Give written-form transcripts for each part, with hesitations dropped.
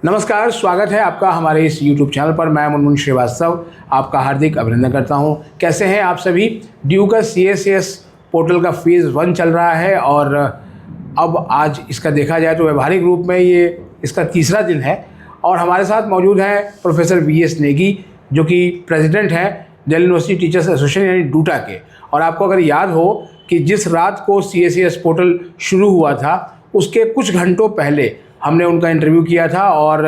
नमस्कार, स्वागत है आपका हमारे इस YouTube चैनल पर। मैं मुनमुन श्रीवास्तव आपका हार्दिक अभिनंदन करता हूं। कैसे हैं आप सभी। ड्यू का CACS पोर्टल का फेज़ 1 चल रहा है और अब आज इसका देखा जाए तो व्यवहारिक रूप में ये इसका तीसरा दिन है और हमारे साथ मौजूद हैं प्रोफेसर VS नेगी, जो कि प्रेसिडेंट हैं दिल्ली यूनिवर्सिटी टीचर्स एसोसिएशन यानी डूटा के। और आपको अगर याद हो कि जिस रात को CACS पोर्टल शुरू हुआ था उसके कुछ घंटों पहले हमने उनका इंटरव्यू किया था और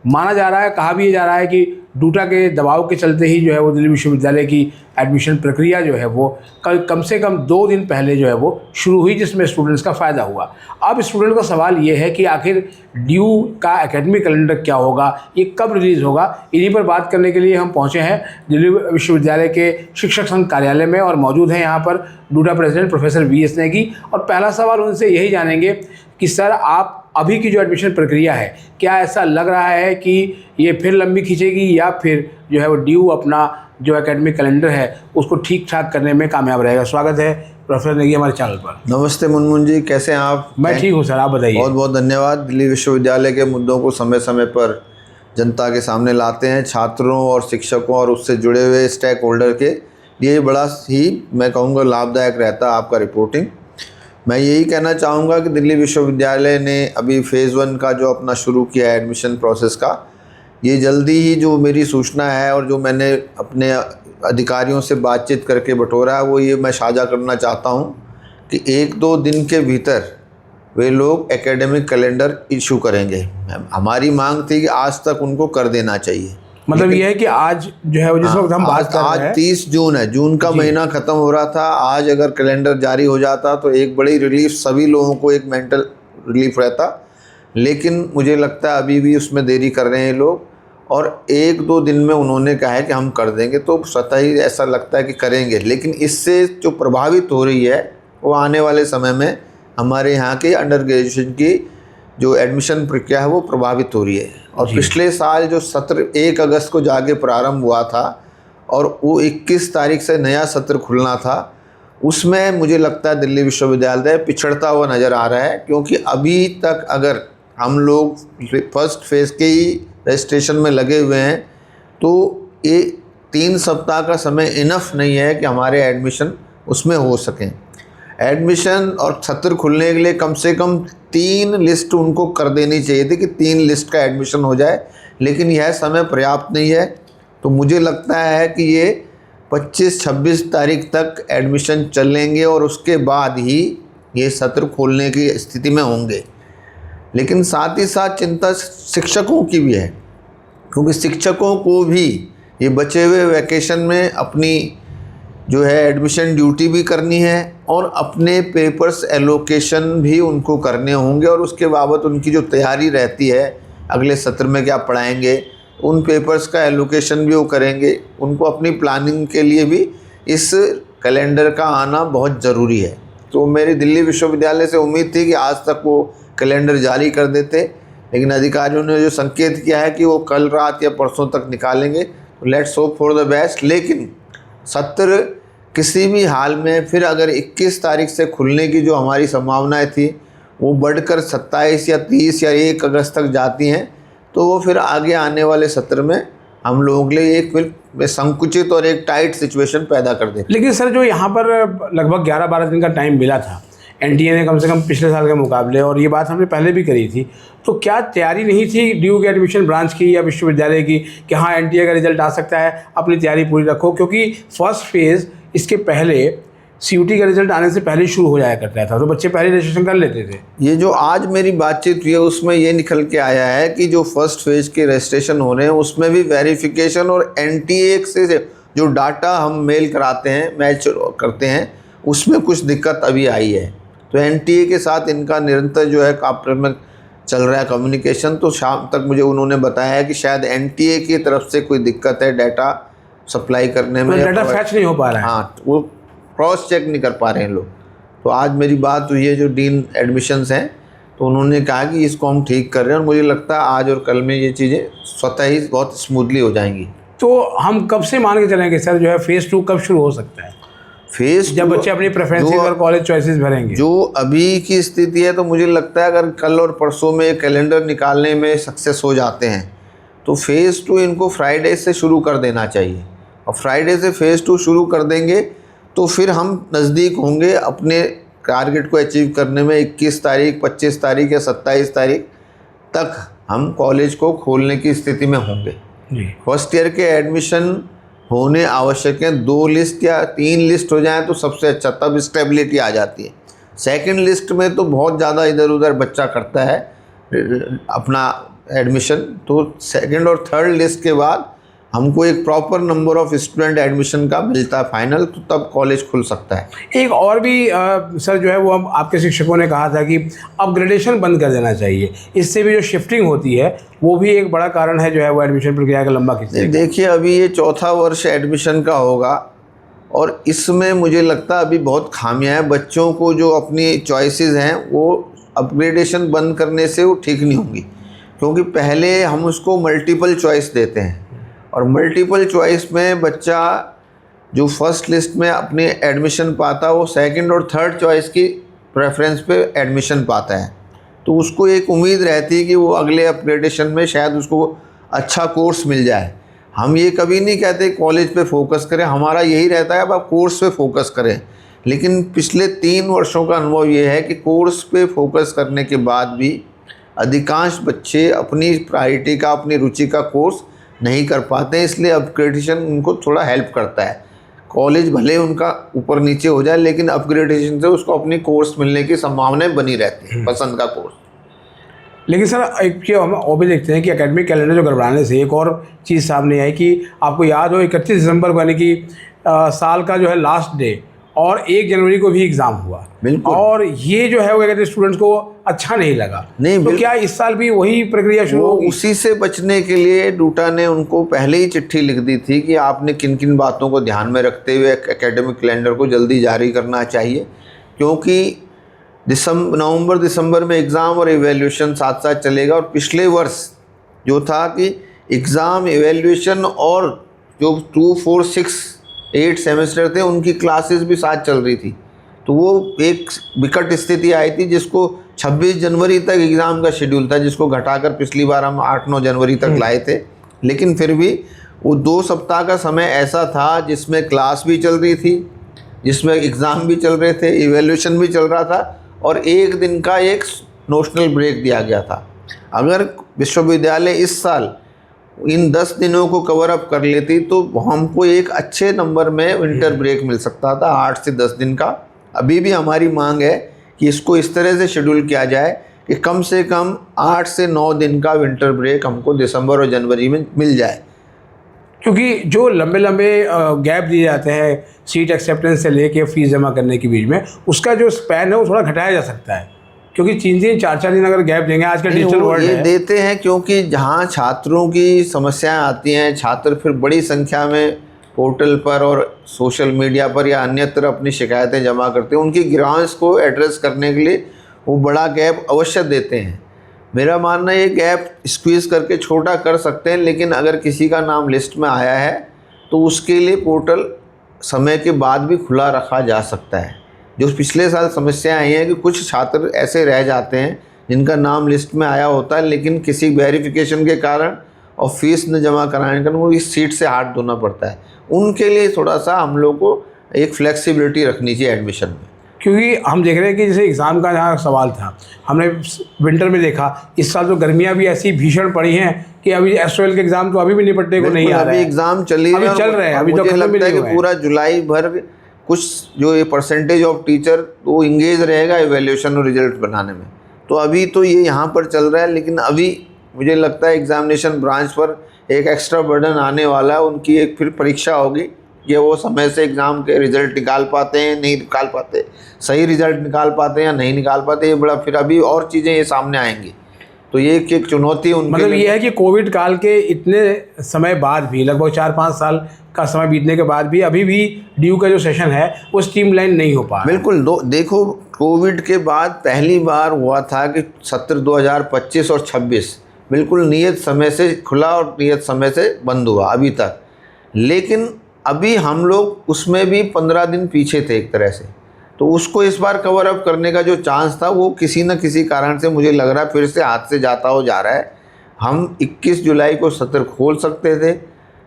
माना जा रहा है, कहा भी जा रहा है कि डूटा के दबाव के चलते ही जो है वो दिल्ली विश्वविद्यालय की एडमिशन प्रक्रिया जो है वो कम से कम 2 दिन पहले जो है वो शुरू हुई, जिसमें स्टूडेंट्स का फ़ायदा हुआ। अब स्टूडेंट का सवाल ये है कि आखिर ड्यू का एकेडमिक कैलेंडर क्या होगा, ये कब रिलीज़ होगा। इन्हीं पर बात करने के लिए हम पहुँचे हैं दिल्ली विश्वविद्यालय के शिक्षक संघ कार्यालय में और मौजूद हैं यहाँ पर due to president professor VS Negi. और पहला सवाल उनसे यही जानेंगे कि सर, आप अभी की जो एडमिशन प्रक्रिया है, क्या ऐसा लग रहा है कि ये फिर लंबी खींचेगी या फिर जो है वो ड्यू अपना जो एकेडमिक कैलेंडर है उसको ठीक ठाक करने में कामयाब रहेगा। स्वागत है प्रोफेसर नेगी हमारे चैनल पर। नमस्ते मुनमुन जी, कैसे हैं आप? मैं ठीक हूँ सर, आप बताइए। बहुत बहुत धन्यवाद। दिल्ली विश्वविद्यालय के मुद्दों को समय समय पर जनता के सामने लाते हैं, छात्रों और शिक्षकों और उससे जुड़े हुए स्टेक होल्डर के लिए बड़ा ही, मैं कहूँगा, लाभदायक रहता है आपका रिपोर्टिंग। मैं यही कहना चाहूँगा कि दिल्ली विश्वविद्यालय ने अभी फ़ेज़ 1 का जो अपना शुरू किया है एडमिशन प्रोसेस का, ये जल्दी ही जो मेरी सूचना है और जो मैंने अपने अधिकारियों से बातचीत करके बटोरा है वो ये मैं साझा करना चाहता हूँ कि 1-2 दिन के भीतर वे लोग एकेडमिक कैलेंडर इशू करेंगे। हमारी मांग थी कि आज तक उनको कर देना चाहिए। मतलब ये है कि आज जो है जिस वक्त हम बात कर रहे हैं, आज 30 जून है, जून का महीना ख़त्म हो रहा था। आज अगर कैलेंडर जारी हो जाता तो एक बड़ी रिलीफ, सभी लोगों को एक मेंटल रिलीफ रहता। लेकिन मुझे लगता है अभी भी उसमें देरी कर रहे हैं लोग और 1-2 दिन में उन्होंने कहा है कि हम कर देंगे, तो स्वतः ही ऐसा लगता है कि करेंगे। लेकिन इससे जो प्रभावित हो रही है वो आने वाले समय में हमारे यहाँ के अंडर ग्रेजुएशन की जो एडमिशन प्रक्रिया है वो प्रभावित हो रही है। और पिछले साल जो सत्र 1 अगस्त को जाके प्रारंभ हुआ था और वो 21 तारीख से नया सत्र खुलना था, उसमें मुझे लगता है दिल्ली विश्वविद्यालय पिछड़ता हुआ नज़र आ रहा है। क्योंकि अभी तक अगर हम लोग फर्स्ट फेज़ के ही रजिस्ट्रेशन में लगे हुए हैं तो ये 3 सप्ताह का समय इनफ नहीं है कि हमारे एडमिशन उसमें हो सकें। एडमिशन और सत्र खुलने के लिए कम से कम 3 लिस्ट उनको कर देनी चाहिए थी कि 3 लिस्ट का एडमिशन हो जाए, लेकिन यह समय पर्याप्त नहीं है। तो मुझे लगता है कि ये 25-26 तारीख तक एडमिशन चलेंगे और उसके बाद ही ये सत्र खोलने की स्थिति में होंगे। लेकिन साथ ही साथ चिंता शिक्षकों की भी है, क्योंकि शिक्षकों को भी ये बचे हुए वैकेशन में अपनी जो है एडमिशन ड्यूटी भी करनी है और अपने पेपर्स एलोकेशन भी उनको करने होंगे और उसके बाबत उनकी जो तैयारी रहती है, अगले सत्र में क्या पढ़ाएंगे, उन पेपर्स का एलोकेशन भी वो करेंगे। उनको अपनी प्लानिंग के लिए भी इस कैलेंडर का आना बहुत ज़रूरी है। तो मेरी दिल्ली विश्वविद्यालय से उम्मीद थी कि आज तक वो कैलेंडर जारी कर देते, लेकिन अधिकारियों ने जो संकेत किया है कि वो कल रात या परसों तक निकालेंगे। तो let's hope for the best. लेकिन सत्र किसी भी हाल में फिर अगर 21 तारीख से खुलने की जो हमारी संभावनाएं थी वो बढ़कर 27 या 30 या 1 अगस्त तक जाती हैं, तो वो फिर आगे आने वाले सत्र में हम लोगों के लिए एक फिर संकुचित और एक टाइट सिचुएशन पैदा कर देती। लेकिन सर, जो यहाँ पर लगभग 11-12 दिन का टाइम मिला था NTA ने कम से कम पिछले साल के मुकाबले, और ये बात हमने पहले भी करी थी, तो क्या तैयारी नहीं थी ड्यू के एडमिशन ब्रांच की या विश्वविद्यालय की कि हाँ NTA का रिजल्ट आ सकता है, अपनी तैयारी पूरी रखो? क्योंकि फर्स्ट फेज़ इसके पहले CUT का रिजल्ट आने से पहले शुरू हो जाया करता था, तो बच्चे पहले रजिस्ट्रेशन कर लेते थे। ये जो आज मेरी बातचीत हुई है उसमें ये निकल के आया है कि जो फर्स्ट फेज़ के रजिस्ट्रेशन हो रहे हैं उसमें भी वेरिफिकेशन और NTA से जो डाटा हम मेल कराते हैं, मैच करते हैं, उसमें कुछ दिक्कत अभी आई है। तो NTA के साथ इनका निरंतर जो है में चल रहा है कम्युनिकेशन। तो शाम तक मुझे उन्होंने बताया है कि शायद NTA की तरफ से कोई दिक्कत है डाटा सप्लाई करने में, डाटा फैच नहीं हो पा रहा है। हाँ, वो क्रॉस चेक नहीं कर पा रहे हैं लोग। तो आज मेरी बात हुई है जो डीन एडमिशन्स हैं, तो उन्होंने कहा कि इसको हम ठीक कर रहे हैं और मुझे लगता है आज और कल में ये चीज़ें स्वतः ही बहुत स्मूथली हो जाएंगी। तो हम कब से मान के चलेंगे सर, जो है फ़ेज़ 2 कब शुरू हो सकता है? फेज जब बच्चे अपनी प्रेफरेंसेस और कॉलेज चॉइसेस भरेंगे। जो अभी की स्थिति है, तो मुझे लगता है अगर कल और परसों में कैलेंडर निकालने में सक्सेस हो जाते हैं तो फेज़ 2 इनको फ्राइडे से शुरू कर देना चाहिए, और फ्राइडे से फेज़ 2 शुरू कर देंगे तो फिर हम नज़दीक होंगे अपने टारगेट को अचीव करने में। 21 तारीख, 25 तारीख या 27 तारीख तक हम कॉलेज को खोलने की स्थिति में होंगे। फर्स्ट ईयर के एडमिशन होने आवश्यक हैं। 2 लिस्ट या 3 लिस्ट हो जाए तो सबसे अच्छा, तब स्टेबिलिटी आ जाती है। सेकंड लिस्ट में तो बहुत ज़्यादा इधर उधर बच्चा करता है अपना एडमिशन, तो सेकंड और थर्ड लिस्ट के बाद हमको एक proper number of student admission का मिलता है फाइनल, तो तब कॉलेज खुल सकता है। एक और भी सर जो है वो हम आपके शिक्षकों ने कहा था कि अपग्रेडेशन बंद कर देना चाहिए, इससे भी जो शिफ्टिंग होती है वो भी एक बड़ा कारण है जो है वो एडमिशन प्रक्रिया का लंबा खींचने। देखिए अभी ये 4था वर्ष एडमिशन का होगा और इसमें मुझे लगता है अभी बहुत खामियां हैं। बच्चों को जो अपनी चॉइसेस हैं वो अपग्रेडेशन बंद करने से वो ठीक नहीं होंगी, क्योंकि पहले हम उसको मल्टीपल चॉइस देते हैं और मल्टीपल चॉइस में बच्चा जो फर्स्ट लिस्ट में अपने एडमिशन पाता है वो सेकंड और थर्ड चॉइस की प्रेफरेंस पे एडमिशन पाता है, तो उसको एक उम्मीद रहती है कि वो अगले अपग्रेडेशन में शायद उसको अच्छा कोर्स मिल जाए। हम ये कभी नहीं कहते कॉलेज पे फोकस करें, हमारा यही रहता है अब आप कोर्स पे फोकस करें। लेकिन पिछले 3 वर्षों का अनुभव ये है कि कोर्स पे फोकस करने के बाद भी अधिकांश बच्चे अपनी प्रायोरिटी का, अपनी रुचि का कोर्स नहीं कर पाते हैं, इसलिए अपग्रेडेशन उनको थोड़ा हेल्प करता है। कॉलेज भले उनका ऊपर नीचे हो जाए लेकिन अपग्रेडेशन से उसको अपनी कोर्स मिलने की संभावनाएं बनी रहती है, पसंद का कोर्स। लेकिन सर एक चीज़ हम और भी देखते हैं कि एकेडमिक कैलेंडर जो गड़बड़ाने से एक और चीज़ सामने आई कि आपको याद हो 31 दिसंबर को, यानी कि साल का जो है लास्ट डे, और 1 जनवरी को भी एग्ज़ाम हुआ, और ये जो है वो कहते हैं स्टूडेंट्स को अच्छा नहीं लगा। नहीं, तो क्या इस साल भी वही प्रक्रिया शुरू होगी? उसी से बचने के लिए डूटा ने उनको पहले ही चिट्ठी लिख दी थी कि आपने किन किन बातों को ध्यान में रखते हुए एकेडमिक कैलेंडर को जल्दी जारी करना चाहिए, क्योंकि नवंबर दिसंबर में एग्ज़ाम और इवैल्यूएशन साथ साथ चलेगा। और पिछले वर्ष जो था कि एग्ज़ाम, इवैल्यूएशन और जो 2, 4, 6, 8 सेमेस्टर थे उनकी क्लासेस भी साथ चल रही थी, तो वो एक विकट स्थिति आई थी जिसको 26 जनवरी तक एग्ज़ाम का शेड्यूल था, जिसको घटाकर पिछली बार हम 8-9 जनवरी तक लाए थे। लेकिन फिर भी वो 2 सप्ताह का समय ऐसा था जिसमें क्लास भी चल रही थी, जिसमें एग्ज़ाम भी चल रहे थे, इवैल्यूएशन भी चल रहा था, और 1 दिन का एक नोशनल ब्रेक दिया गया था। अगर विश्वविद्यालय इस साल इन 10 दिनों को कवर अप कर लेती तो हमको एक अच्छे नंबर में विंटर ब्रेक मिल सकता था, 8 से 10 दिन का। अभी भी हमारी मांग है कि इसको इस तरह से शेड्यूल किया जाए कि कम से कम 8 से 9 दिन का विंटर ब्रेक हमको दिसंबर और जनवरी में मिल जाए, क्योंकि जो लंबे लंबे गैप दिए जाते हैं सीट एक्सेप्टेंस से लेके फीस जमा करने के बीच में, उसका जो स्पैन है वो थोड़ा घटाया जा सकता है, क्योंकि 3 दिन 4 दिन अगर गैप देंगे, आज का डिजिटल वर्ल्ड ये है। देते हैं क्योंकि जहाँ छात्रों की समस्याएं आती हैं, छात्र फिर बड़ी संख्या में पोर्टल पर और सोशल मीडिया पर या अन्यत्र अपनी शिकायतें जमा करते हैं, उनकी ग्राउंड्स को एड्रेस करने के लिए वो बड़ा गैप अवश्य देते हैं। मेरा मानना है ये गैप स्क्वीज़ करके छोटा कर सकते हैं, लेकिन अगर किसी का नाम लिस्ट में आया है तो उसके लिए पोर्टल समय के बाद भी खुला रखा जा सकता है। जो पिछले साल समस्या आई है कि कुछ छात्र ऐसे रह जाते हैं जिनका नाम लिस्ट में आया होता है लेकिन किसी वेरिफिकेशन के कारण और फीस न जमा कराने के कारण वो इस सीट से हाथ धोना पड़ता है। उनके लिए थोड़ा सा हम लोग को एक फ्लेक्सिबिलिटी रखनी चाहिए एडमिशन में, क्योंकि हम देख रहे हैं कि जैसे एग्ज़ाम का जहाँ सवाल था, हमने विंटर में देखा, इस साल तो गर्मियाँ भी ऐसी भीषण पड़ी हैं कि अभी एसओएल के एग्ज़ाम तो अभी भी निपटने को नहीं आ रहे हैं। अभी एग्ज़ाम चल रहे हैं, अभी तो खत्म भी नहीं हुआ है। पूरा जुलाई भर कुछ जो ये परसेंटेज ऑफ टीचर वो इंगेज रहेगा इवैल्यूएशन और रिजल्ट बनाने में, तो अभी तो ये यहाँ पर चल रहा है। लेकिन अभी मुझे लगता है एग्जामिनेशन ब्रांच पर एक एक्स्ट्रा बर्डन आने वाला है, उनकी एक फिर परीक्षा होगी कि वो समय से एग्ज़ाम के रिज़ल्ट निकाल पाते हैं, नहीं निकाल पाते, सही रिज़ल्ट निकाल पाते हैं या नहीं निकाल पाते, ये बड़ा फिर अभी और चीज़ें ये सामने आएंगी, तो ये एक चुनौती उनके मतलब ये है कि कोविड काल के इतने समय बाद भी, लगभग 4-5 साल का समय बीतने के बाद भी अभी भी ड्यू का जो सेशन है वो स्ट्रीमलाइन नहीं हो पा रहा। बिल्कुल, देखो कोविड के बाद पहली बार हुआ था कि सत्र 2025 और 26 बिल्कुल नियत समय से खुला और नियत समय से बंद हुआ अभी तक, लेकिन अभी हम लोग उसमें भी 15 दिन पीछे थे एक तरह से, तो उसको इस बार कवर अप करने का जो चांस था वो किसी न किसी कारण से मुझे लग रहा है फिर से हाथ से जाता हो जा रहा है। हम 21 जुलाई को सत्र खोल सकते थे,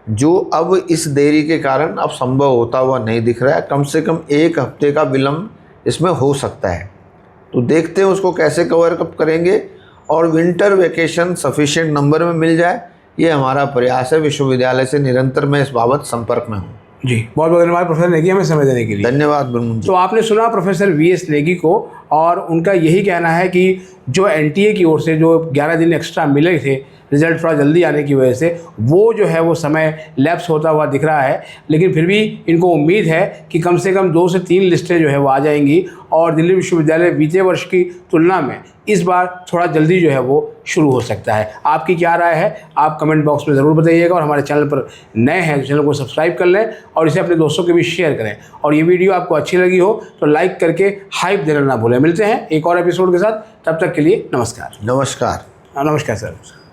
जो अब इस देरी के कारण अब संभव होता हुआ नहीं दिख रहा है। कम से कम 1 हफ्ते का विलम्ब इसमें हो सकता है, तो देखते हैं उसको कैसे कवर अप करेंगे और विंटर वेकेशन सफिशिएंट नंबर में मिल जाए, ये हमारा प्रयास है। विश्वविद्यालय से निरंतर मैं इस बाबत संपर्क में हूँ। जी, बहुत बहुत धन्यवाद प्रोफेसर नेगी हमें समय देने के लिए। धन्यवाद ब्रह्मन जी। तो आपने सुना प्रोफेसर वीएस नेगी को, और उनका यही कहना है कि जो एनटीए की ओर से जो 11 दिन एक्स्ट्रा मिले थे रिजल्ट थोड़ा जल्दी आने की वजह से, वो जो है वो समय लैप्स होता हुआ दिख रहा है, लेकिन फिर भी इनको उम्मीद है कि कम से कम 2 से 3 लिस्टें जो है वो आ जाएंगी और दिल्ली विश्वविद्यालय बीते वर्ष की तुलना में इस बार थोड़ा जल्दी जो है वो शुरू हो सकता है। आपकी क्या राय है आप कमेंट बॉक्स में ज़रूर बताइएगा, और हमारे चैनल पर नए हैं तो चैनल को सब्सक्राइब कर लें और इसे अपने दोस्तों के बीच शेयर करें, और ये वीडियो आपको अच्छी लगी हो तो लाइक करके हाइप देना ना भूलें। मिलते हैं एक और एपिसोड के साथ, तब तक के लिए नमस्कार। नमस्कार। नमस्कार सर।